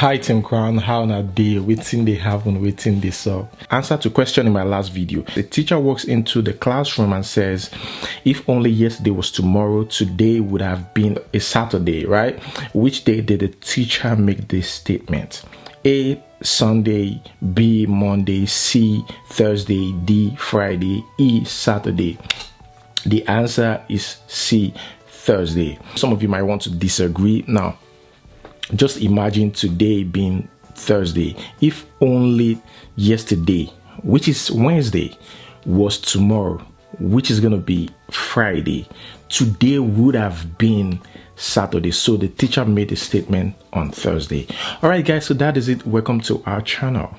Hi Team Crown, how na day? Waiting they haven't, waiting they saw. Answer to question in my last video. The teacher walks into the classroom and says, if only yesterday was tomorrow, today would have been a Saturday, right? Which day did the teacher make this statement? A, Sunday, B, Monday, C, Thursday, D, Friday, E, Saturday. The answer is C, Thursday. Some of you might want to disagree. Now, just imagine today being Thursday. If only yesterday, which is Wednesday, was tomorrow, which is going to be Friday, today would have been Saturday. So the teacher made a statement on Thursday. All right, guys, so that is it. Welcome to our channel.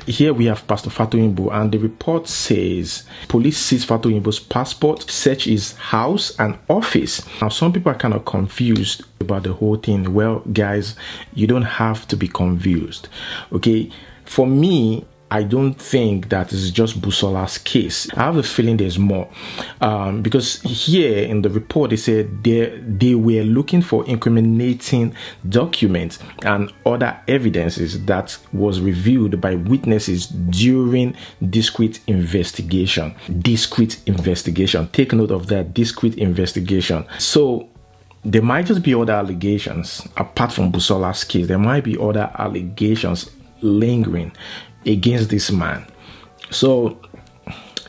Here we have Pastor Fatoyinbo, and the report says police seized Fatoyinbo's passport, search his house and office. Now, some people are kind of confused about the whole thing. Well, guys, you don't have to be confused. Okay, for me, I don't think that is just Busola's case. I have a feeling there's more, because here in the report they said they were looking for incriminating documents and other evidences that was reviewed by witnesses during discrete investigation. Discrete investigation. Take note of that. Discrete investigation. So there might just be other allegations apart from Busola's case. There might be other allegations lingering against this man. So,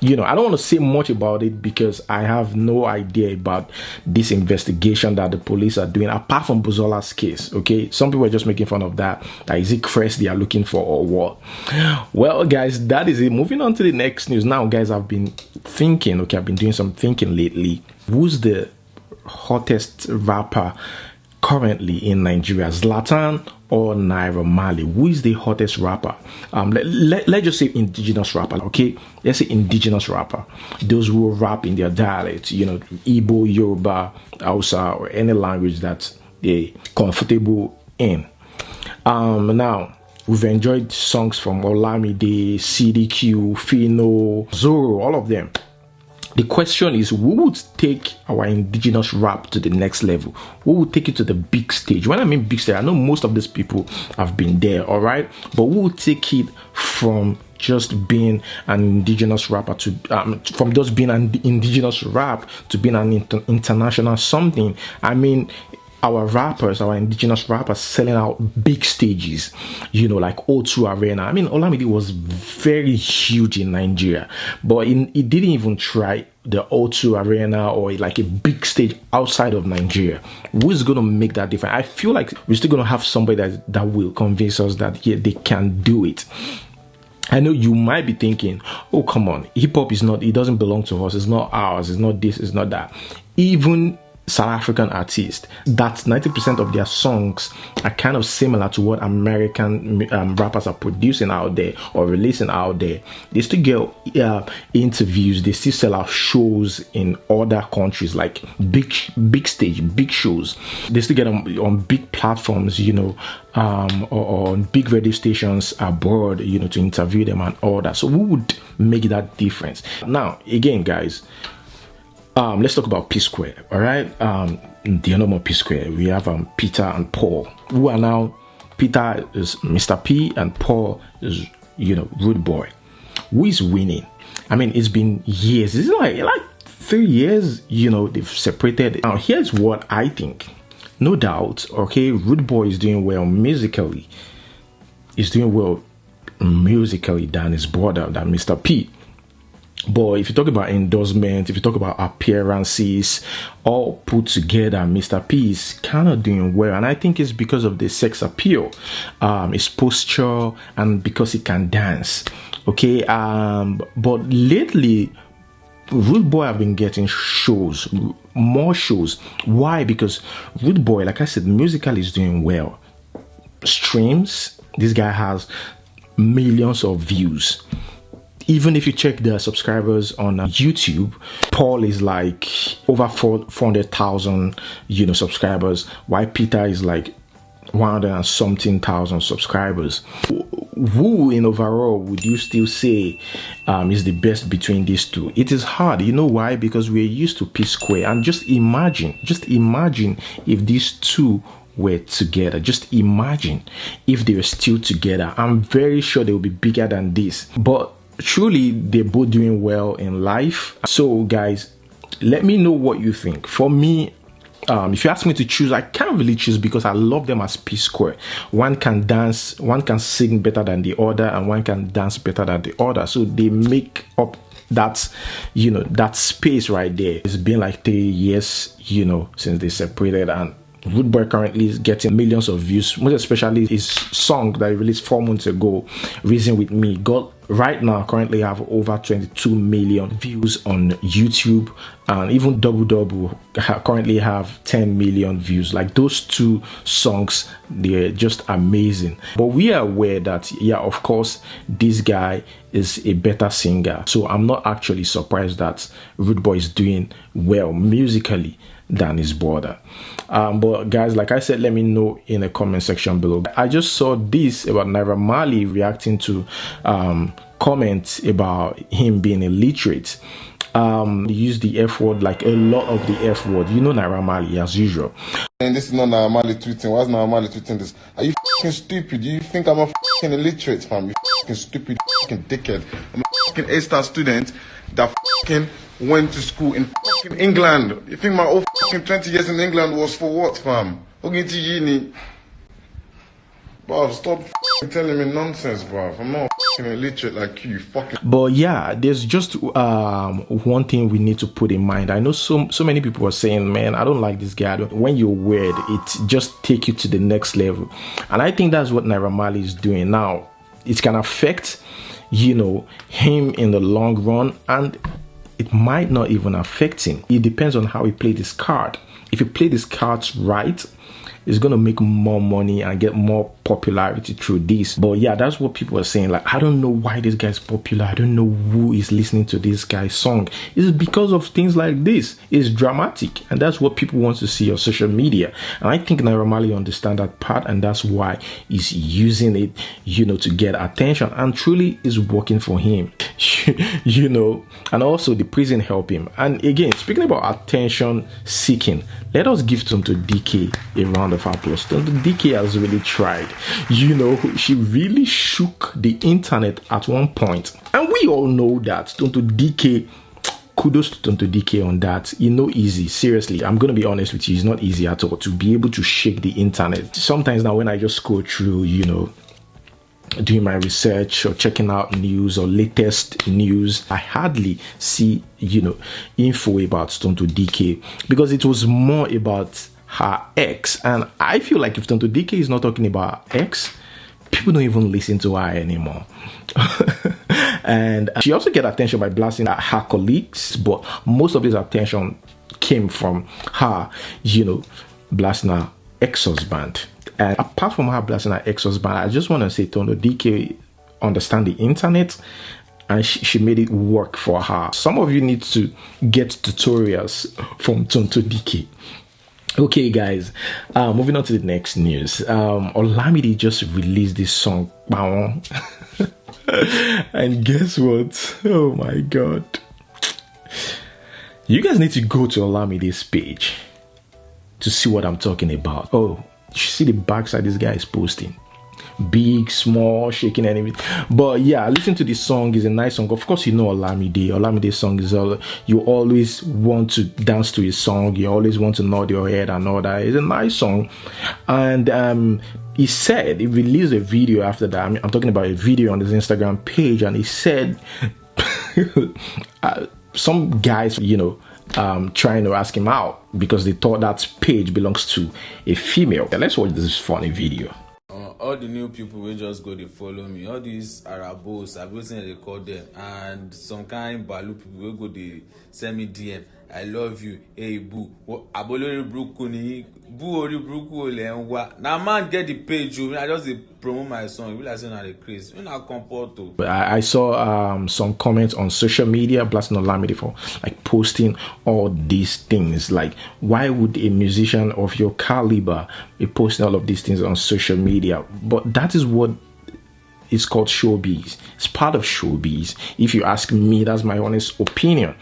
you know, I don't want to say much about it because I have no idea about this investigation that the police are doing apart from Busola's case. Okay, some people are just making fun of that. Is it Crest they are looking for or what? Well, guys, that is it. Moving on to the next news. Now, guys, I've been thinking. Okay, I've been doing some thinking lately. Who's the hottest rapper currently in Nigeria, Zlatan or Naira Marley? Who is the hottest rapper? Let's just say indigenous rapper, okay? Let's say indigenous rapper. Those who rap in their dialect, you know, Igbo, Yoruba, Hausa, or any language that they're comfortable in. Now, we've enjoyed songs from Olamide, CDQ, Fino, Zoro, all of them. The question is, who would take our indigenous rap to the next level? Who would take it to the big stage? When I mean big stage, I know most of these people have been there, all right? But who would take it from just being an indigenous rapper to, from just being an indigenous rap to being an international something? I mean, our rappers, our indigenous rappers selling out big stages, you know, like O2 Arena. I mean, Olamide was very huge in Nigeria, but it didn't even try the O2 Arena or like a big stage outside of Nigeria. Who is going to make that difference? I feel like we're still going to have somebody that will convince us that, yeah, they can do it. I know you might be thinking, oh, come on, hip-hop is not, it doesn't belong to us. It's not ours. It's not this, it's not that. Even South African artists, that 90% of their songs are kind of similar to what American rappers are producing out there or releasing out there. They still get interviews, they still sell out shows in other countries, like big stage, big shows. They still get on big platforms, you know, or on big radio stations abroad, you know, to interview them and all that. So who would make that difference? Now, again, guys, let's talk about Psquare. All right, the no more Psquare. We have Peter and Paul, who are now, Peter is Mr. P and Paul is, you know, Rude Boy. Who is winning? I mean, it's been years. It's like 3 years, you know, they've separated. Now, here's what I think. No doubt, okay, Rude Boy is doing well musically. He's doing well musically than his brother, than Mr. P. But if you talk about endorsement, if you talk about appearances, all put together, Mr. P is kind of doing well. And I think it's because of the sex appeal, his posture, and because he can dance. Okay, but lately, Rude Boy have been getting shows, more shows. Why? Because Rude Boy, like I said, musically is doing well. Streams, this guy has millions of views. Even if you check the subscribers on YouTube, Paul is like over 400,000, you know, subscribers, while Peter is like 100 and something thousand subscribers. who in overall would you still say is the best between these two? It is hard. You know why? Because we're used to Psquare, and just imagine if these two were together. Just imagine if they were still together. I'm very sure they will be bigger than this. But truly, they're both doing well in life. So guys, let me know what you think. For me, if you ask me to choose, I can't really choose because I love them as Psquare. One can dance, one can sing better than the other, and one can dance better than the other. So they make up that, that space right there. It's been like 3 years, since they separated, and Rude Boy currently is getting millions of views, most especially his song that he released 4 months ago, Reason With Me, got right now currently have over 22 million views on YouTube, and even Double Double currently have 10 million views. Like, those two songs, they're just amazing. But we are aware that, yeah, of course, this guy is a better singer, so I'm not actually surprised that Rude Boy is doing well musically than his brother. But guys, like I said, let me know in the comment section below. I just saw this about Naira Marley reacting to comments about him being illiterate. He used the F word, like a lot of the F word. Naira Marley as usual. And this is not Naira Marley tweeting. Why is Naira Marley tweeting this? Are you fucking stupid? You think I'm a fucking illiterate, fam? You fucking stupid fucking dickhead. I'm a fucking A-star student that fucking went to school in fucking England. You think my whole fucking 20 years in England was for what, fam? Bruv, stop fucking telling me nonsense, bruv. I'm not fucking illiterate like you fucking. But yeah, there's just one thing we need to put in mind. I know so many people are saying, man, I don't like this guy. When you're weird, it just take you to the next level. And I think that's what Naira Marley is doing now. It can affect, him in the long run, and it might not even affect him. It depends on how he played his card. If he played his cards right, he's gonna make more money and get more popularity through this. But yeah, that's what people are saying. Like, I don't know why this guy's popular. I don't know who is listening to this guy's song. It's because of things like this. It's dramatic, and that's what people want to see on social media. And I think Naira Marley understands that part, and that's why he's using it, to get attention. And truly, is working for him. And also the prison help him. And again, speaking about attention seeking, let us give Tonto Dikeh a round of applause. Tonto Dikeh has really tried. She really shook the internet at one point. And we all know that Tonto Dikeh, kudos to Tonto Dikeh on that. Easy. Seriously, I'm gonna be honest with you, it's not easy at all to be able to shake the internet. Sometimes now when I just go through, doing my research or checking out news or latest news, I hardly see info about Tonto Dikeh, because it was more about her ex. And I feel like if Tonto Dikeh is not talking about her ex, people don't even listen to her anymore. And she also get attention by blasting her colleagues, but most of this attention came from her blasting her ex-husband. And apart from her blasting her ex-husband, I just want to say Tonto Dikeh understand the internet, and she made it work for her. Some of you need to get tutorials from Tonto Dikeh. Okay guys, moving on to the next news. Olamide just released this song, and guess what? Oh my god, you guys need to go to Olamide's page to see what I'm talking about. Oh, you see the backside this guy is posting, big, small, shaking, anything. But yeah, listen to this song. It's a nice song. Of course, Olamide's song is you always want to dance to his song. You always want to nod your head and all that. It's a nice song. And he said he released a video after that. I'm talking about a video on his Instagram page, and he said some guys trying to ask him out because they thought that page belongs to a female. Let's watch this funny video. All the new people will just go to follow me. All these Arabos, I've been saying they call them, and some kind Balu people will go to send me DM. I love you, hey boo. Abolori Brukuni, boo ori Bruku Lenwa. Now man get the page, I just promote my song. We like saying the craze. We not comport to. I saw some comments on social media blasting Olamide for like posting all these things. Like, why would a musician of your caliber be posting all of these things on social media? But that is what it's called showbiz. It's part of showbiz. If you ask me, that's my honest opinion.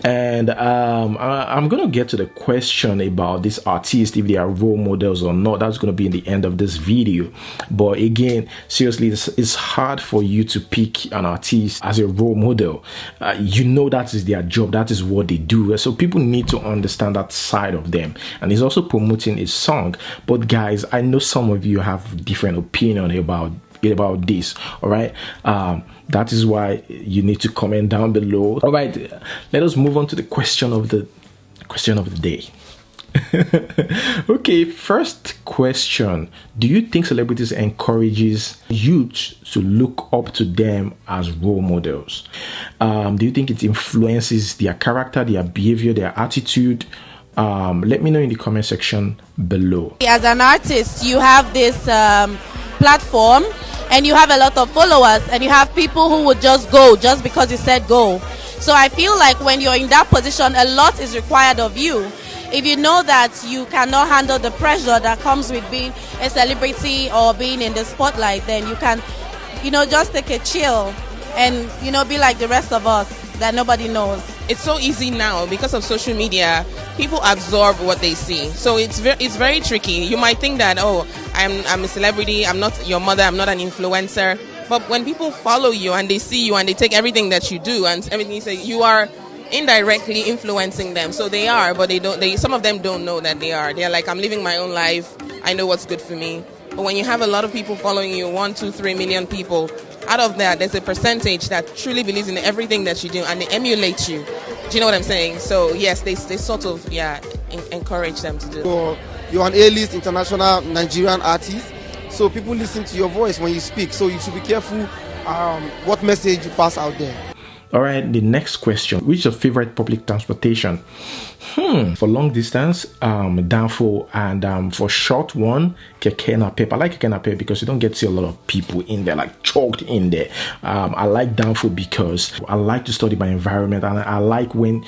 And I'm gonna get to the question about these artists, if they are role models or not. That's gonna be in the end of this video. But again, seriously, it's hard for you to pick an artist as a role model. You know that is their job. That is what they do. So people need to understand that side of them. And he's also promoting a song. But guys, I know some of you have different opinion about this. All right, that is why you need to comment down below. All right, let us move on to the question of the day. Okay, first question: do you think celebrities encourages youth to look up to them as role models? Do you think it influences their character, their behavior, their attitude? Let me know in the comment section below. As an artist, you have this platform and you have a lot of followers, and you have people who would just go just because you said go. So I feel like when you're in that position, a lot is required of you. If you know that you cannot handle the pressure that comes with being a celebrity or being in the spotlight, then you can, just take a chill and, be like the rest of us that nobody knows. It's so easy now because of social media. People absorb what they see, so it's very tricky. You might think that, oh, I'm a celebrity, I'm not your mother, I'm not an influencer. But when people follow you and they see you and they take everything that you do and everything you say, you are indirectly influencing them. So they are, but they don't. Some of them don't know that they are. They're like, I'm living my own life. I know what's good for me. But when you have a lot of people following you, 1, 2, 3 million people, out of that, there's a percentage that truly believes in everything that you do and they emulate you. Do you know what I'm saying? So yes, they sort of encourage them to do. So you're an A-list international Nigerian artist. So people listen to your voice when you speak. So you should be careful what message you pass out there. All right, the next question: which is your favorite public transportation? For long distance, Danfo, and for short one, Keke Napep. I like Keke Napep because you don't get to see a lot of people in there, like choked in there. I like Danfo because I like to study my environment, and I like when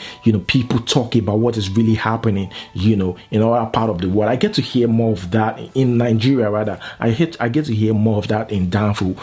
people talk about what is really happening, in our part of the world. I get to hear more of that in Nigeria, rather. I get to hear more of that in Danfo,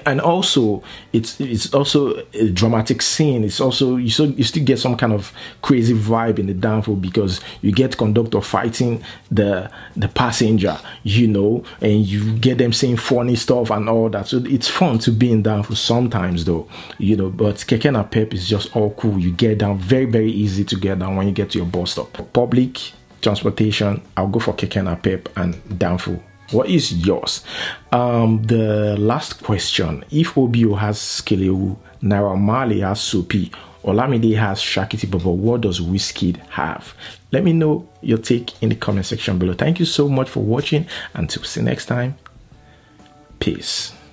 and also it's also a dramatic scene. It's also you still get some kind of crazy vibe in the Danfo because you get conductor fighting the passenger, and you get them saying funny stuff and all that. So it's fun to be in Danfo sometimes, though, But Keke Napep is just all cool. You get down very, very easy to get down when you get to your bus stop. Public transportation, I'll go for Keke Napep and Danfo. What is yours? The last question: if OBO has Skelewu, Naira Marley has Soapy, Olamide has Shakiti Baba, what does Wizkid have? Let me know your take in the comment section below. Thank you so much for watching. Until see next time, peace.